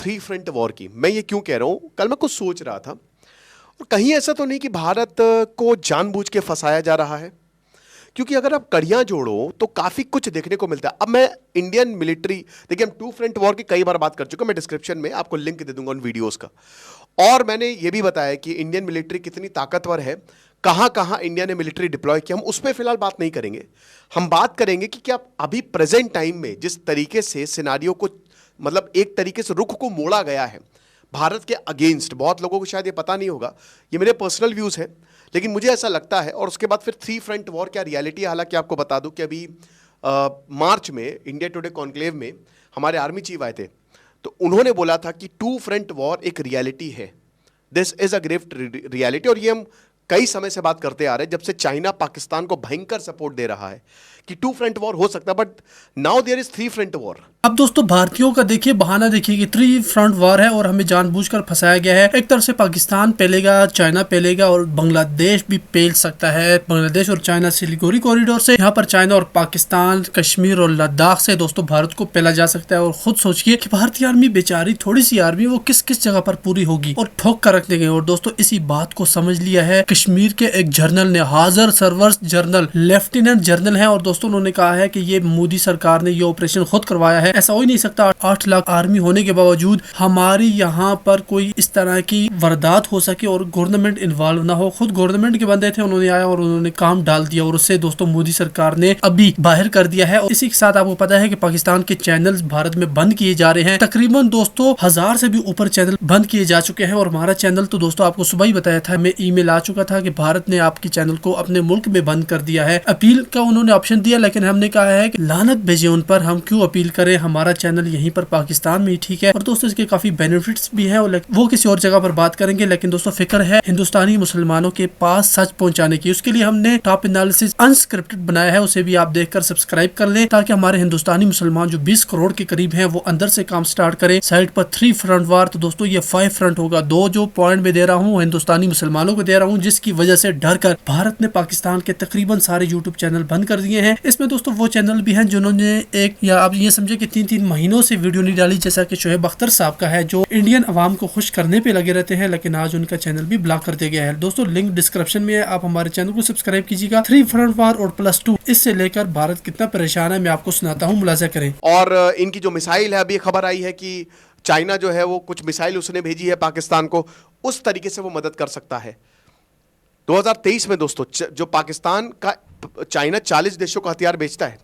Three front war की। मैं ये क्यों कह रहा हूं, कल मैं कुछ सोच रहा था और कहीं ऐसा तो नहीं कि भारत को जानबूझ के फंसाया जा रहा है, क्योंकि अगर आप कड़ियां जोड़ो तो काफी कुछ देखने को मिलता है। अब मैं इंडियन मिलिट्री, देखिए हम टू फ्रंट वॉर की कई बार बात कर चुके हैं, मैं डिस्क्रिप्शन में आपको लिंक दे दूंगा उन वीडियोस का। और मैंने ये भी बताया कि इंडियन मिलिट्री कितनी ताकतवर है, कहां कहां इंडिया ने मिलिट्री डिप्लॉय किया। हम उस पर फिलहाल बात नहीं करेंगे, हम बात करेंगे कि क्या अभी प्रेजेंट टाइम में जिस तरीके से सिनारियो को, मतलब एक तरीके से रुख को मोड़ा गया है भारत के अगेंस्ट। बहुत लोगों को शायद ये पता नहीं होगा, ये मेरे पर्सनल व्यूज हैं, लेकिन मुझे ऐसा लगता है। और उसके बाद फिर थ्री फ्रंट वॉर क्या रियलिटी है। हालांकि आपको बता दूं कि अभी मार्च में इंडिया टुडे कॉन्क्लेव में हमारे आर्मी चीफ आए थे, तो उन्होंने बोला था कि टू फ्रंट वॉर एक रियलिटी है, this is a great reality. और ये हम कई समय से बात करते आ रहे हैं, जब से चाइना पाकिस्तान को भयंकर सपोर्ट दे रहा है कि टू फ्रंट वॉर हो सकता है, but now there is three front war. अब दोस्तों भारतीयों का देखिए बहाना देखिए कि थ्री फ्रंट वॉर है और हमें जानबूझकर फंसाया गया है। एक तरफ से पाकिस्तान पेलेगा, चाइना पेलेगा और बांग्लादेश भी पेल सकता है। बांग्लादेश और चाइना सिलीगुड़ी कॉरिडोर से यहाँ पर चाइना और पाकिस्तान, कश्मीर और लद्दाख से दोस्तों भारत को पेला जा सकता है। और खुद सोचिए कि भारतीय आर्मी बेचारी, थोड़ी सी आर्मी, वो किस किस जगह पर पूरी होगी और ठोक कर रख देंगे। और दोस्तों इसी बात को समझ लिया है कश्मीर के एक जनरल ने, हाजर सर्वर जनरल, लेफ्टिनेंट जनरल है। और दोस्तों उन्होंने कहा है कि ये मोदी सरकार ने ये ऑपरेशन खुद करवाया है, ऐसा हो ही नहीं सकता। 8 लाख आर्मी होने के बावजूद हमारी यहाँ पर कोई इस तरह की वारदात हो सके और गवर्नमेंट इन्वॉल्व ना हो। खुद गवर्नमेंट के बंदे थे, उन्होंने आया और उन्होंने काम डाल दिया और उससे दोस्तों मोदी सरकार ने अभी बाहर कर दिया है। और इसी के साथ आपको पता है कि पाकिस्तान के चैनल भारत में बंद किए जा रहे हैं। तकरीबन दोस्तों 1000 से भी ऊपर चैनल बंद किए जा चुके हैं। और हमारा चैनल तो दोस्तों आपको सुबह ही बताया था, हमें ईमेल आ चुका था कि भारत ने आपके चैनल को अपने मुल्क में बंद कर दिया है। अपील का उन्होंने ऑप्शन दिया, लेकिन हमने कहा है कि लानत भेजे उन पर, हम क्यों अपील करें, हमारा चैनल यहीं पर पाकिस्तान में ही ठीक है। और दोस्तों इसके काफी बेनिफिट्स भी हैं और वो किसी और जगह पर बात करेंगे। लेकिन दोस्तों फिक्र है हिंदुस्तानी मुसलमानों के पास सच पहुंचाने की, उसके लिए हमने टॉप एनालिसिस अनस्क्रिप्टेड बनाया है, उसे भी आप देखकर सब्सक्राइब कर लें ताकि हमारे हिंदुस्तानी मुसलमान जो 20 करोड़ के करीब हैं वो अंदर से काम स्टार्ट करें। साइड पर 3 फ्रंट वार, तो दोस्तों ये 5 फ्रंट होगा। 2 जो पॉइंट में दे रहा हूँ हिंदुस्तानी मुसलमानों को दे रहा हूँ, जिसकी वजह से डर कर भारत ने पाकिस्तान के तकरीबन सारे यूट्यूब चैनल बंद कर दिए हैं। इसमें दोस्तों वो चैनल भी हैं जिन्होंने एक, या आप ये समझे कि 3-3 महीनों से वीडियो नहीं डाली, जैसा कि शोएब अख्तर साहब का है, जो इंडियन अवाम को खुश करने पे लगे रहते हैं, लेकिन आज उनका चैनल भी ब्लॉक कर दिया गया है। दोस्तों लिंक डिस्क्रिप्शन में है, आप हमारे चैनल को सब्सक्राइब कीजिएगा। 3 फ्रंट वार और +2, इससे लेकर भारत कितना परेशान है मैं आपको सुनाता हूँ, मुलाजा करें। और इनकी जो मिसाइल है, अभी खबर आई है कि चाइना जो है वो कुछ मिसाइल उसने भेजी है पाकिस्तान को, उस तरीके से वो मदद कर सकता है। 2023 में दोस्तों जो पाकिस्तान का, चाइना 40 देशों को हथियार बेचता है,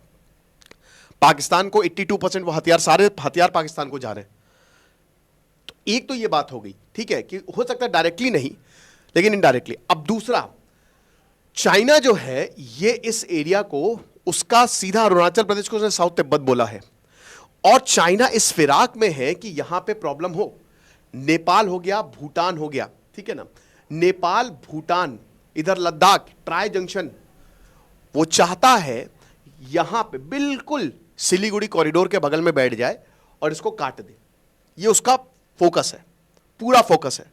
पाकिस्तान को 82% वो हथियार, सारे हथियार पाकिस्तान को जा रहे हैं। तो एक तो ये बात हो गई, ठीक है, कि हो सकता है डायरेक्टली नहीं लेकिन इनडायरेक्टली। अब दूसरा, चाइना जो है ये इस एरिया को, उसका सीधा अरुणाचल प्रदेश को उसने साउथ तिब्बत बोला है। और चाइना इस फिराक में है कि यहां पे प्रॉब्लम हो। नेपाल हो गया, भूटान हो गया, ठीक है ना, नेपाल भूटान, इधर लद्दाख, ट्राई जंक्शन, वो चाहता है यहां पे बिल्कुल सिलीगुड़ी कॉरिडोर के बगल में बैठ जाए और इसको काट दे। ये उसका फोकस है, पूरा फोकस है।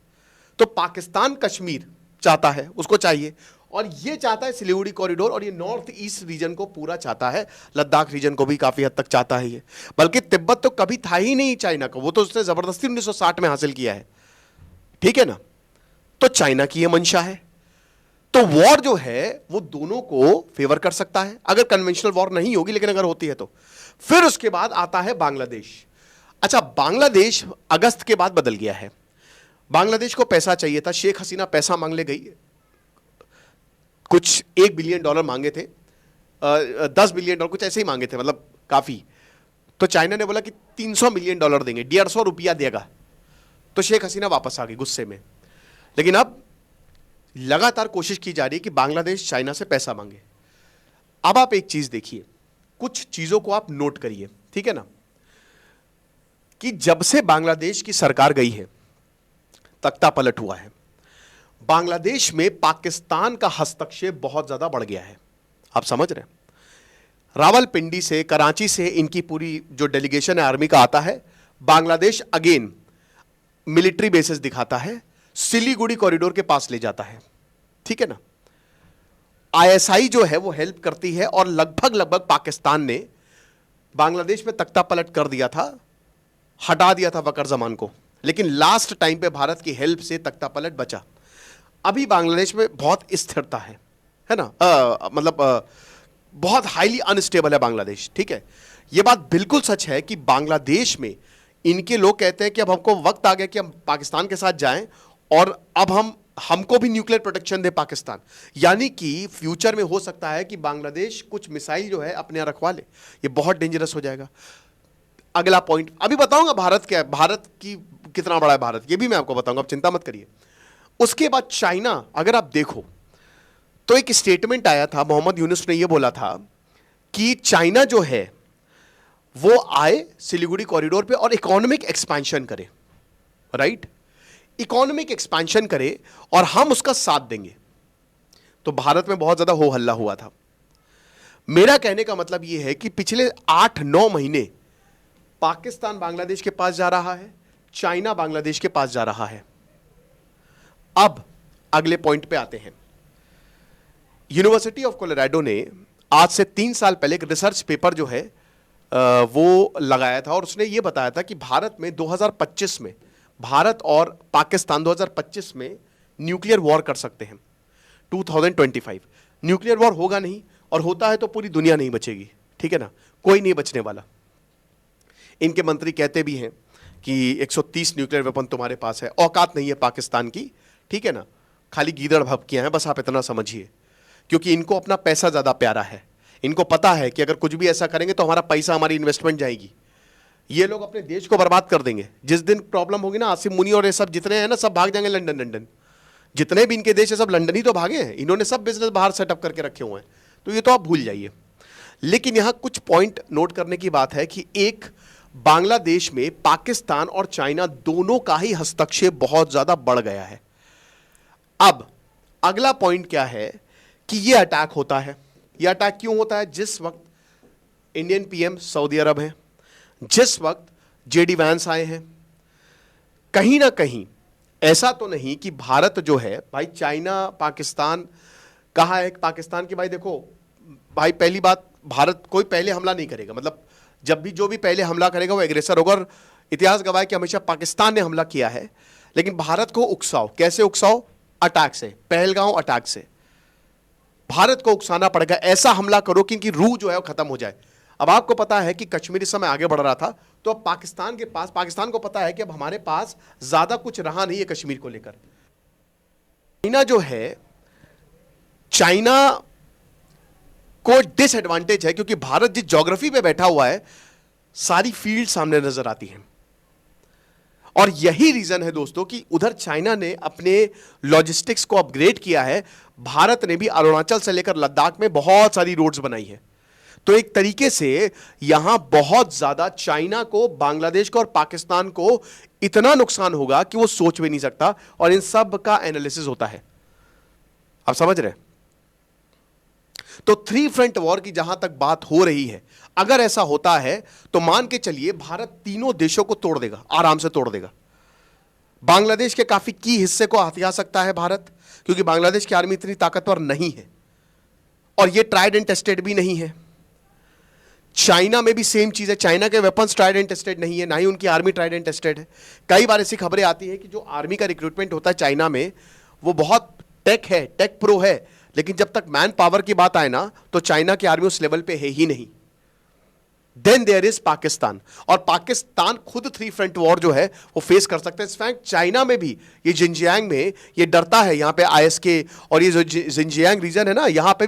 तो पाकिस्तान कश्मीर चाहता है, उसको चाहिए, और ये चाहता है सिलीगुड़ी कॉरिडोर, और ये नॉर्थ ईस्ट रीजन को पूरा चाहता है, लद्दाख रीजन को भी काफी हद तक चाहता है ये। बल्कि तिब्बत तो कभी था ही नहीं चाइना को, वो तो उसने जबरदस्ती 1960 में हासिल किया है, ठीक है ना। तो चाइना की ये मंशा है। तो वॉर जो है वो दोनों को फेवर कर सकता है, अगर कन्वेंशनल वॉर नहीं होगी, लेकिन अगर होती है तो। फिर उसके बाद आता है बांग्लादेश। अच्छा, बांग्लादेश अगस्त के बाद बदल गया है। बांग्लादेश को पैसा चाहिए था, शेख हसीना पैसा मांग ले गई, कुछ $1 बिलियन मांगे थे, 10 बिलियन डॉलर कुछ ऐसे ही मांगे थे, मतलब काफी। तो चाइना ने बोला कि $300 मिलियन देंगे, 150 रुपया देगा। तो शेख हसीना वापस आ गई गुस्से में। लेकिन अब लगातार कोशिश की जा रही है कि बांग्लादेश चाइना से पैसा मांगे। अब आप एक चीज देखिए, कुछ चीजों को आप नोट करिए, ठीक है ना, कि जब से बांग्लादेश की सरकार गई है, तख्ता पलट हुआ है, बांग्लादेश में पाकिस्तान का हस्तक्षेप बहुत ज्यादा बढ़ गया है। आप समझ रहे हैं, रावलपिंडी से, कराची से इनकी पूरी जो डेलीगेशन है आर्मी का आता है, बांग्लादेश अगेन मिलिट्री बेसिस दिखाता है, सिलीगुड़ी कॉरिडोर के पास ले जाता है, ठीक है ना। आईएसआई जो है वो हेल्प करती है, और लगभग लगभग पाकिस्तान ने बांग्लादेश में तख्ता पलट कर दिया था हटा दिया था वकर जमान को, लेकिन लास्ट टाइम पे भारत की हेल्प से तख्ता पलट बचा। अभी बांग्लादेश में बहुत स्थिरता है ना, बहुत हाईली अनस्टेबल है बांग्लादेश, ठीक है। यह बात बिल्कुल सच है कि बांग्लादेश में इनके लोग कहते हैं कि अब हमको वक्त आ गया कि हम पाकिस्तान के साथ जाएं और अब हमको भी न्यूक्लियर प्रोटेक्शन दे पाकिस्तान। यानी कि फ्यूचर में हो सकता है कि बांग्लादेश कुछ मिसाइल जो है अपने यहां रखवा ले। ये बहुत डेंजरस हो जाएगा। अगला पॉइंट अभी बताऊंगा, भारत क्या है, भारत की कितना बड़ा है भारत, ये भी मैं आपको बताऊंगा, आप चिंता मत करिए। उसके बाद चाइना, अगर आप देखो तो एक स्टेटमेंट आया था, मोहम्मद यूनुस ने यह बोला था कि चाइना जो है वो आए सिलीगुड़ी कॉरिडोर पे और इकोनॉमिक एक्सपेंशन करे, राइट, इकोनॉमिक एक्सपेंशन करे और हम उसका साथ देंगे। तो भारत में बहुत ज्यादा हो हल्ला हुआ था। मेरा कहने का मतलब यह है कि पिछले 8-9 महीने पाकिस्तान बांग्लादेश के पास जा रहा है, चाइना बांग्लादेश के पास जा रहा है। अब अगले पॉइंट पे आते हैं। यूनिवर्सिटी ऑफ कोलोराडो ने आज से 3 साल पहले एक रिसर्च पेपर जो है वो लगाया था और उसने ये बताया था कि भारत में 2025 में, भारत और पाकिस्तान 2025 में न्यूक्लियर वॉर कर सकते हैं। 2025 न्यूक्लियर वॉर होगा नहीं, और होता है तो पूरी दुनिया नहीं बचेगी, ठीक है ना, कोई नहीं बचने वाला। इनके मंत्री कहते भी हैं कि 130 न्यूक्लियर वेपन तुम्हारे पास है, औकात नहीं है पाकिस्तान की, ठीक है ना, खाली गीदड़ भभकियां हैं, बस आप इतना समझिए। क्योंकि इनको अपना पैसा ज्यादा प्यारा है, इनको पता है कि अगर कुछ भी ऐसा करेंगे तो हमारा पैसा, हमारी इन्वेस्टमेंट जाएगी। ये लोग अपने देश को बर्बाद कर देंगे। जिस दिन प्रॉब्लम होगी ना, आसिम मुनी और ये सब जितने हैं ना, सब भाग जाएंगे लंदन। जितने भी इनके देश है सब लंदन ही तो भागे हैं, इन्होंने सब बिजनेस बाहर सेटअप करके रखे हुए हैं, तो ये तो आप भूल जाइए। लेकिन यहां कुछ पॉइंट नोट करने की बात है कि एक, बांग्लादेश में पाकिस्तान और चाइना दोनों का ही हस्तक्षेप बहुत ज्यादा बढ़ गया है। अब अगला पॉइंट क्या है कि यह अटैक होता है। यह अटैक क्यों होता है? जिस वक्त इंडियन पीएम सऊदी अरब हैं, जिस वक्त जेडी वैंस आए हैं, कहीं ना कहीं ऐसा तो नहीं कि भारत जो है भाई, चाइना पाकिस्तान कहा है पाकिस्तान की, भाई देखो भाई, पहली बात, भारत कोई पहले हमला नहीं करेगा, मतलब जब भी जो भी पहले हमला करेगा वो एग्रेसर होगा, और इतिहास गवाह है कि हमेशा पाकिस्तान ने हमला किया है। लेकिन भारत को उकसाओ, कैसे उकसाओ? अटैक से, पहलगांव अटैक से भारत को उकसाना पड़ेगा, ऐसा हमला करो कि इनकी रूह जो है वो खत्म हो जाए। अब आपको पता है कि कश्मीर इस समय आगे बढ़ रहा था, तो अब पाकिस्तान के पास, पाकिस्तान को पता है कि अब हमारे पास ज्यादा कुछ रहा नहीं है कश्मीर को लेकर। चाइना जो है, चाइना को डिसएडवांटेज है क्योंकि भारत जिस ज्योग्राफी पे बैठा हुआ है, सारी फील्ड सामने नजर आती है। और यही रीजन है दोस्तों कि उधर चाइना ने अपने लॉजिस्टिक्स को अपग्रेड किया है, भारत ने भी अरुणाचल से लेकर लद्दाख में बहुत सारी रोड्स बनाई है। तो एक तरीके से यहां बहुत ज्यादा चाइना को, बांग्लादेश को और पाकिस्तान को इतना नुकसान होगा कि वो सोच भी नहीं सकता, और इन सब का एनालिसिस होता है। आप समझ रहे हैं? तो 3 फ्रंट वॉर की जहां तक बात हो रही है, अगर ऐसा होता है तो मान के चलिए भारत तीनों देशों को तोड़ देगा, आराम से तोड़ देगा। बांग्लादेश के काफी की हिस्से को हथिया सकता है भारत, क्योंकि बांग्लादेश की आर्मी इतनी ताकतवर नहीं है और ये ट्राइड एंड टेस्टेड भी नहीं है। चाइना में भी सेम चीज है, चाइना के वेपन्स ट्राइड एंड टेस्टेड नहीं है, ना ही उनकी आर्मी ट्राइड एंड टेस्टेड है। कई बार ऐसी खबरें आती है कि जो आर्मी का रिक्रूटमेंट होता है चाइना में, वो बहुत टेक है, टेक प्रो है, लेकिन जब तक मैन पावर की बात आए ना, तो चाइना की आर्मी उस लेवल पे है ही नहीं। देन देयर इज पाकिस्तान, और पाकिस्तान खुद 3 फ्रंट वॉर जो है वो फेस कर सकते हैं। इनफैक्ट चाइना में भी ये जिनजियांग में ये डरता है, यहां पे आईएसके और ये जो जिनजियांग रीजन है ना, यहां पे